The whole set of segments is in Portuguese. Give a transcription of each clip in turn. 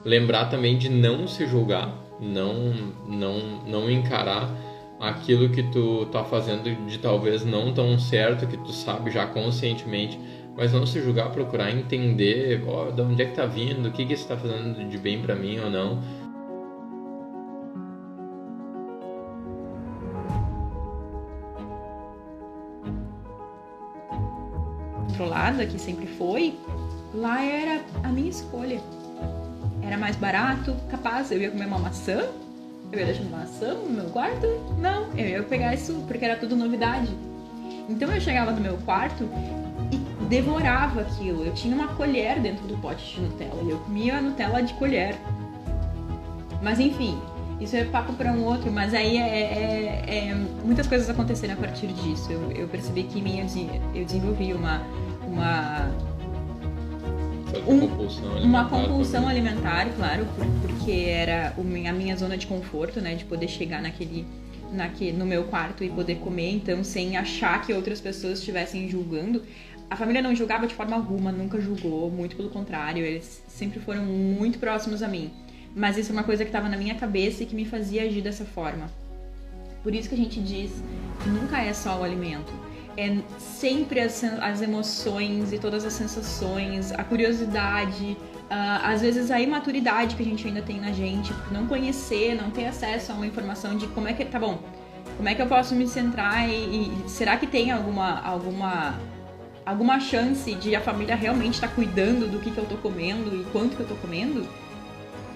Lembrar também de não se julgar, não encarar aquilo que tu tá fazendo de talvez não tão certo, que tu sabe já conscientemente, mas não se julgar, procurar entender, ó, de onde é que tá vindo, o que que isso tá fazendo de bem pra mim ou não. Controlada, que sempre foi, lá era a minha escolha. Era mais barato, capaz, eu ia comer uma maçã, eu ia deixar uma maçã no meu quarto? Não, eu ia pegar isso porque era tudo novidade. Então eu chegava no meu quarto e devorava aquilo. Eu tinha uma colher dentro do pote de Nutella e eu comia a Nutella de colher. Mas enfim, isso é papo para um outro, mas aí muitas coisas aconteceram a partir disso. Eu percebi que eu desenvolvi uma compulsão alimentar, claro, porque era a minha zona de conforto, né, de poder chegar no meu quarto e poder comer, então sem achar que outras pessoas estivessem julgando. A família não julgava de forma alguma, nunca julgou, muito pelo contrário, eles sempre foram muito próximos a mim. Mas isso é uma coisa que estava na minha cabeça e que me fazia agir dessa forma. Por isso que a gente diz que nunca é só o alimento. É sempre as emoções e todas as sensações, a curiosidade, às vezes a imaturidade que a gente ainda tem na gente, por não conhecer, não ter acesso a uma informação de como é que, tá bom, como é que eu posso me centrar e será que tem alguma chance de a família realmente estar cuidando do que eu tô comendo e quanto que eu tô comendo?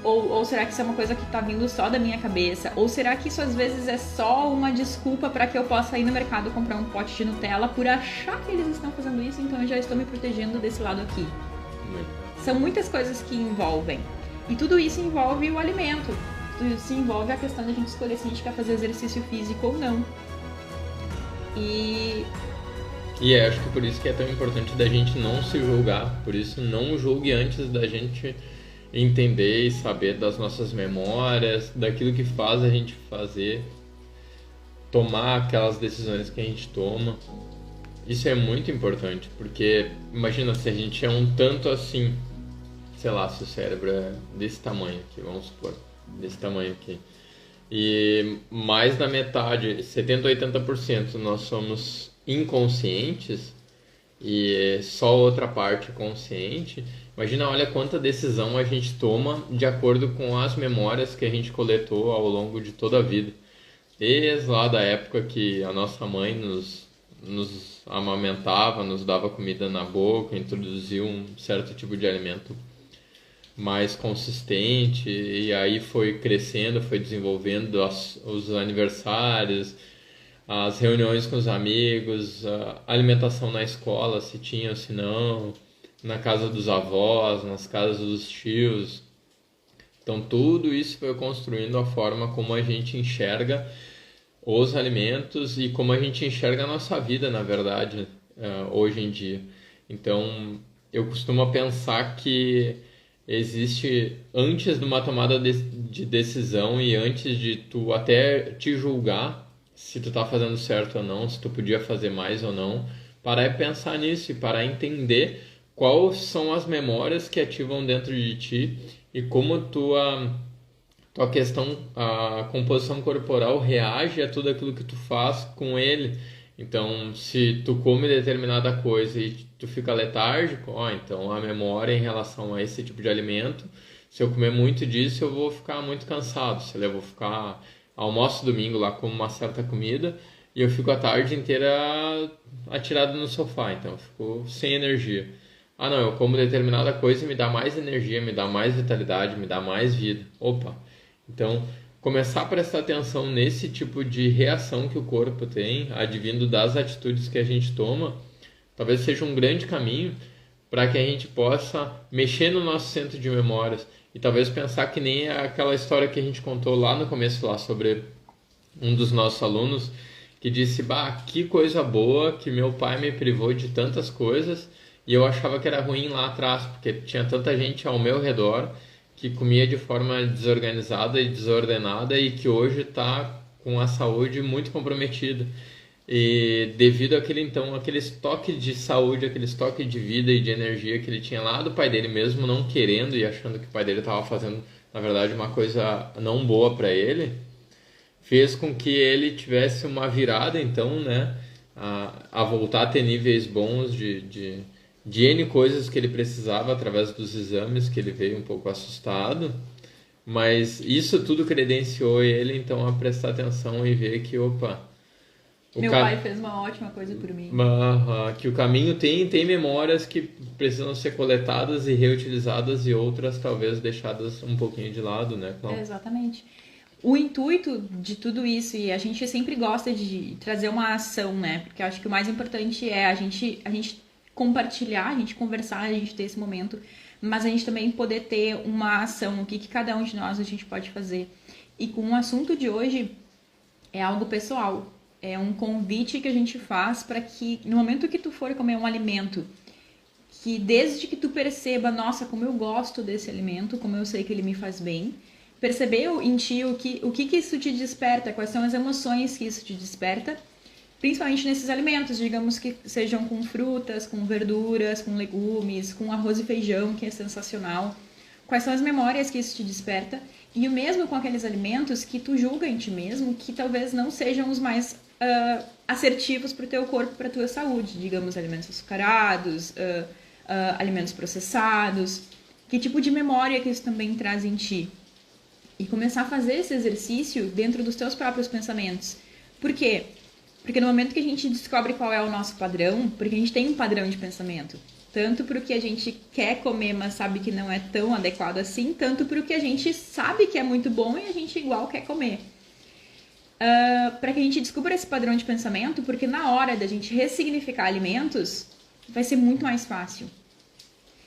Ou será que isso é uma coisa que tá vindo só da minha cabeça? Ou será que isso às vezes é só uma desculpa para que eu possa ir no mercado comprar um pote de Nutella por achar que eles estão fazendo isso, então eu já estou me protegendo desse lado aqui? São muitas coisas que envolvem. E tudo isso envolve o alimento. Tudo isso envolve a questão de a gente escolher se a gente quer fazer exercício físico ou não. E acho que por isso que é tão importante da gente não se julgar. Por isso, não julgue antes da gente entender e saber das nossas memórias, daquilo que faz a gente tomar aquelas decisões que a gente toma. Isso é muito importante, porque imagina se a gente é um tanto assim, sei lá, se o cérebro é desse tamanho aqui, vamos supor, desse tamanho aqui, e mais da metade, 70, 80% nós somos inconscientes e só outra parte consciente. Imagina, olha quanta decisão a gente toma de acordo com as memórias que a gente coletou ao longo de toda a vida. Desde lá da época que a nossa mãe nos amamentava, nos dava comida na boca, introduzia um certo tipo de alimento mais consistente, e aí foi crescendo, foi desenvolvendo os aniversários, as reuniões com os amigos, a alimentação na escola, se tinha ou se não, na casa dos avós, nas casas dos tios. Então tudo isso foi construindo a forma como a gente enxerga os alimentos e como a gente enxerga a nossa vida, na verdade, hoje em dia. Então eu costumo pensar que existe, antes de uma tomada de decisão e antes de tu até te julgar se tu tá fazendo certo ou não, se tu podia fazer mais ou não, parar e pensar nisso e parar e entender quais são as memórias que ativam dentro de ti e como tua questão, a composição corporal reage a tudo aquilo que tu faz com ele. Então, se tu come determinada coisa e tu fica letárgico, então a memória em relação a esse tipo de alimento, se eu comer muito disso, eu vou ficar muito cansado. Se eu vou ficar almoço domingo lá como uma certa comida e eu fico a tarde inteira atirado no sofá, então eu fico sem energia. Ah não, eu como determinada coisa e me dá mais energia, me dá mais vitalidade, me dá mais vida. Opa! Então, começar a prestar atenção nesse tipo de reação que o corpo tem, advindo das atitudes que a gente toma, talvez seja um grande caminho para que a gente possa mexer no nosso centro de memórias e talvez pensar que nem aquela história que a gente contou lá no começo lá sobre um dos nossos alunos que disse, bah, que coisa boa que meu pai me privou de tantas coisas e eu achava que era ruim lá atrás, porque tinha tanta gente ao meu redor que comia de forma desorganizada e desordenada e que hoje está com a saúde muito comprometida. E devido àquele então, aquele estoque de saúde, aquele estoque de vida e de energia que ele tinha lá do pai dele, mesmo não querendo e achando que o pai dele estava fazendo, na verdade, uma coisa não boa para ele, fez com que ele tivesse uma virada, então, né, a voltar a ter níveis bons de N coisas que ele precisava através dos exames, que ele veio um pouco assustado, mas isso tudo credenciou ele, então, a prestar atenção e ver que, opa, Meu pai fez uma ótima coisa por mim. que o caminho tem memórias que precisam ser coletadas e reutilizadas e outras talvez deixadas um pouquinho de lado, né, Cláudia? Exatamente. O intuito de tudo isso, e a gente sempre gosta de trazer uma ação, né? Porque eu acho que o mais importante é a gente compartilhar, a gente conversar, a gente ter esse momento, mas a gente também poder ter uma ação, o que cada um de nós a gente pode fazer. E com o assunto de hoje é algo pessoal, é um convite que a gente faz para que no momento que tu for comer um alimento, que desde que tu perceba, nossa, como eu gosto desse alimento, como eu sei que ele me faz bem, perceber em ti o que isso te desperta, quais são as emoções que isso te desperta, principalmente nesses alimentos, digamos que sejam com frutas, com verduras, com legumes, com arroz e feijão, que é sensacional. Quais são as memórias que isso te desperta? E o mesmo com aqueles alimentos que tu julga em ti mesmo, que talvez não sejam os mais assertivos para o teu corpo, para a tua saúde. Digamos, alimentos açucarados, alimentos processados. Que tipo de memória que isso também traz em ti? E começar a fazer esse exercício dentro dos teus próprios pensamentos. Por quê? Porque no momento que a gente descobre qual é o nosso padrão, porque a gente tem um padrão de pensamento, tanto para o que a gente quer comer, mas sabe que não é tão adequado assim, tanto para o que a gente sabe que é muito bom e a gente igual quer comer. Para que a gente descubra esse padrão de pensamento, porque na hora da gente ressignificar alimentos, vai ser muito mais fácil.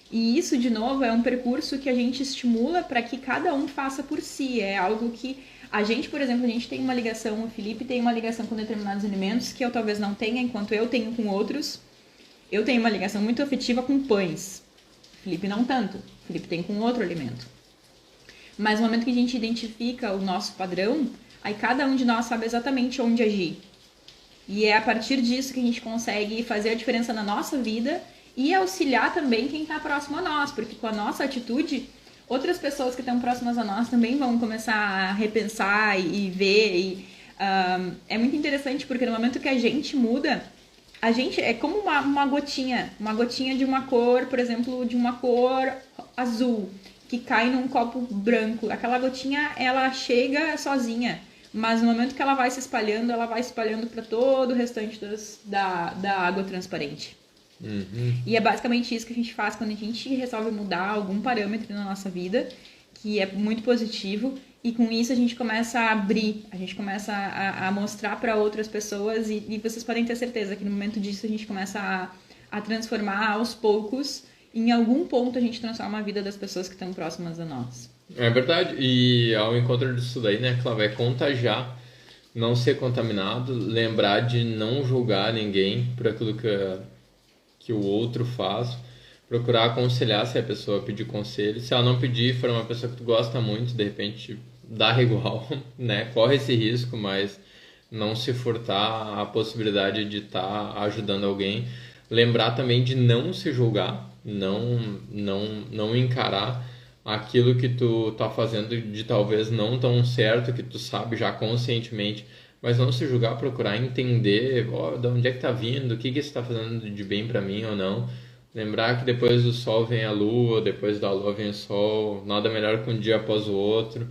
E isso, de novo, é um percurso que a gente estimula para que cada um faça por si. É algo que a gente, por exemplo, a gente tem uma ligação, o Felipe tem uma ligação com determinados alimentos que eu talvez não tenha, enquanto eu tenho com outros. Eu tenho uma ligação muito afetiva com pães. O Felipe não tanto. O Felipe tem com outro alimento. Mas no momento que a gente identifica o nosso padrão, aí cada um de nós sabe exatamente onde agir. E é a partir disso que a gente consegue fazer a diferença na nossa vida e auxiliar também quem está próximo a nós, porque com a nossa atitude, outras pessoas que estão próximas a nós também vão começar a repensar e ver. É muito interessante porque no momento que a gente muda, a gente é como uma gotinha de uma cor, por exemplo, de uma cor azul, que cai num copo branco. Aquela gotinha, ela chega sozinha, mas no momento que ela vai se espalhando para todo o restante da água transparente. Uhum. E é basicamente isso que a gente faz quando a gente resolve mudar algum parâmetro na nossa vida, que é muito positivo, e com isso a gente começa a abrir, a gente começa a mostrar para outras pessoas, e vocês podem ter certeza que no momento disso a gente começa a transformar aos poucos, em algum ponto a gente transforma a vida das pessoas que estão próximas a nós. É verdade, e ao encontro disso daí, né, Cláudia, é contagiar, não ser contaminado, lembrar de não julgar ninguém por aquilo que o outro faz, procurar aconselhar se a pessoa pedir conselho. Se ela não pedir, for uma pessoa que tu gosta muito, de repente dá igual, né? Corre esse risco, mas não se furtar a possibilidade de estar ajudando alguém. Lembrar também de não se julgar, não encarar aquilo que tu tá fazendo de talvez não tão certo, que tu sabe já conscientemente, mas não se julgar, procurar entender de onde é que tá vindo, o que isso tá fazendo de bem para mim ou não. Lembrar que depois do sol vem a lua, depois da lua vem o sol, nada melhor que um dia após o outro.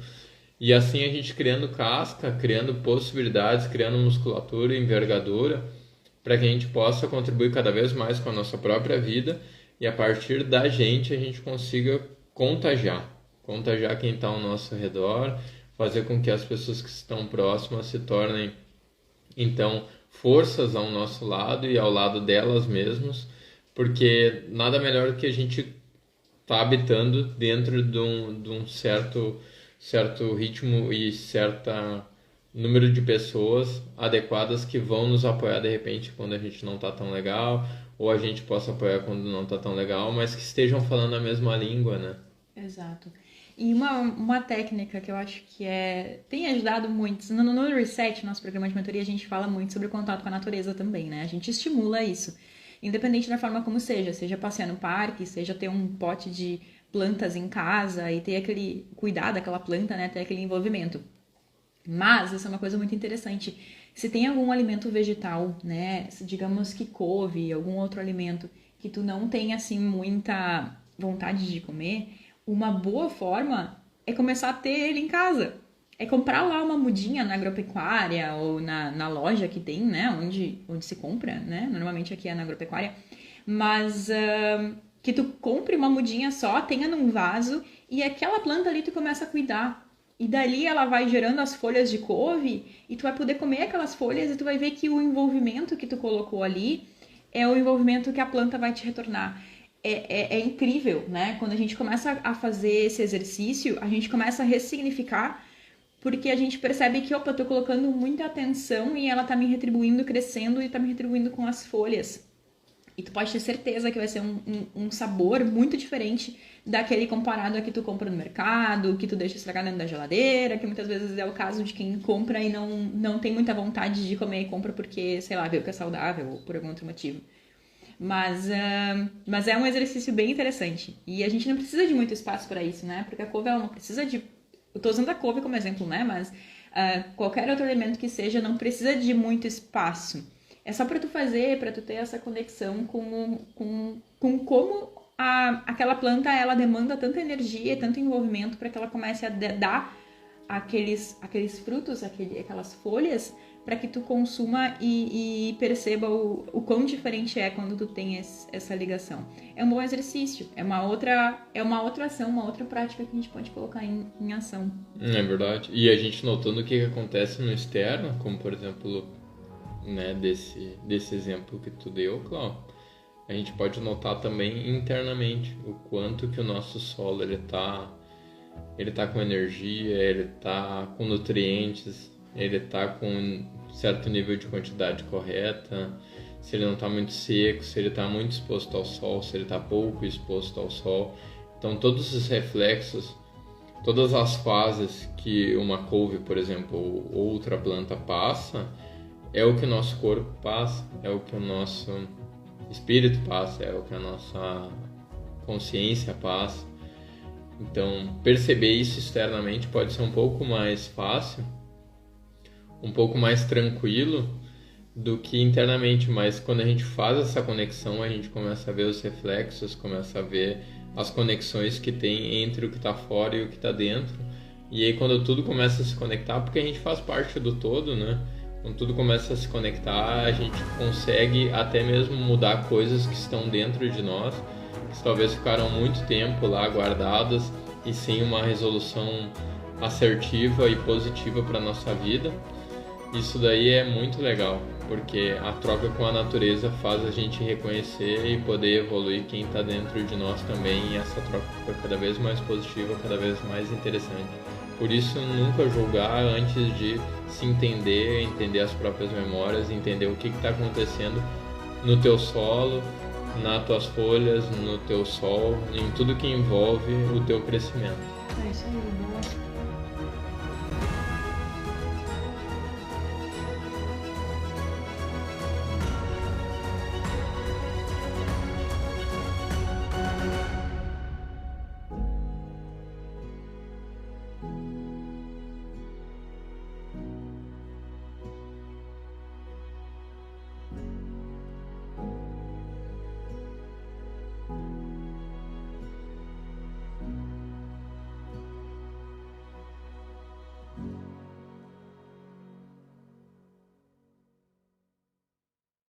E assim a gente criando casca, criando possibilidades, criando musculatura e envergadura, para que a gente possa contribuir cada vez mais com a nossa própria vida e a partir da gente a gente consiga contagiar quem está ao nosso redor, fazer com que as pessoas que estão próximas se tornem, então, forças ao nosso lado e ao lado delas mesmas, porque nada melhor do que a gente tá habitando dentro de um certo ritmo e certo número de pessoas adequadas que vão nos apoiar de repente quando a gente não tá tão legal, ou a gente possa apoiar quando não tá tão legal, mas que estejam falando a mesma língua, né? Exato. E uma técnica que eu acho que tem ajudado muito, no Reset, nosso programa de mentoria, a gente fala muito sobre o contato com a natureza também, né? A gente estimula isso, independente da forma como seja passear no parque, seja ter um pote de plantas em casa e ter aquele cuidar daquela planta, né? Ter aquele envolvimento. Mas isso é uma coisa muito interessante. Se tem algum alimento vegetal, né? Digamos que couve, algum outro alimento que tu não tem assim muita vontade de comer, uma boa forma é começar a ter ele em casa. É comprar lá uma mudinha na agropecuária ou na loja que tem, né? Onde se compra, né? Normalmente aqui é na agropecuária. Mas que tu compre uma mudinha só, tenha num vaso e aquela planta ali tu começa a cuidar. E dali ela vai gerando as folhas de couve e tu vai poder comer aquelas folhas e tu vai ver que o envolvimento que tu colocou ali é o envolvimento que a planta vai te retornar. É incrível, né? Quando a gente começa a fazer esse exercício, a gente começa a ressignificar, porque a gente percebe que, opa, eu tô colocando muita atenção e ela tá me retribuindo, crescendo e tá me retribuindo com as folhas. E tu pode ter certeza que vai ser um sabor muito diferente daquele comparado a que tu compra no mercado, que tu deixa estragar dentro da geladeira, que muitas vezes é o caso de quem compra e não tem muita vontade de comer e compra porque, sei lá, viu que é saudável ou por algum outro motivo. Mas é um exercício bem interessante. E a gente não precisa de muito espaço para isso, né? Porque a couve, ela não precisa de... Eu tô usando a couve como exemplo, né? Mas qualquer outro alimento que seja não precisa de muito espaço. É só para tu fazer, para tu ter essa conexão com como aquela planta, ela demanda tanta energia, tanto envolvimento para que ela comece a dar aqueles frutos, aquelas folhas, para que tu consuma e perceba o quão diferente é quando tu tem essa ligação. É um bom exercício, é uma outra ação, uma outra prática que a gente pode colocar em ação. É verdade. E a gente notando o que acontece no externo, como por exemplo, né, desse exemplo que tu deu, Cláudio, a gente pode notar também internamente o quanto que o nosso solo ele tá com energia, ele tá com nutrientes, ele tá com um certo nível de quantidade correta, se ele não tá muito seco, se ele tá muito exposto ao sol, se ele tá pouco exposto ao sol. Então todos os reflexos, todas as fases que uma couve, por exemplo, ou outra planta passa, é o que o nosso corpo passa, é o que o nosso espírito passa, é o que a nossa consciência passa. Então, perceber isso externamente pode ser um pouco mais fácil, um pouco mais tranquilo do que internamente, mas quando a gente faz essa conexão, a gente começa a ver os reflexos, começa a ver as conexões que tem entre o que está fora e o que está dentro. E aí quando tudo começa a se conectar, porque a gente faz parte do todo, né? Quando tudo começa a se conectar, a gente consegue até mesmo mudar coisas que estão dentro de nós, que talvez ficaram muito tempo lá guardadas e sem uma resolução assertiva e positiva para nossa vida. Isso daí é muito legal, porque a troca com a natureza faz a gente reconhecer e poder evoluir quem está dentro de nós também, e essa troca fica cada vez mais positiva, cada vez mais interessante. Por isso, nunca julgar antes de se entender as próprias memórias, entender o que está acontecendo no teu solo, nas tuas folhas, no teu sol, em tudo que envolve o teu crescimento. É isso aí, boa.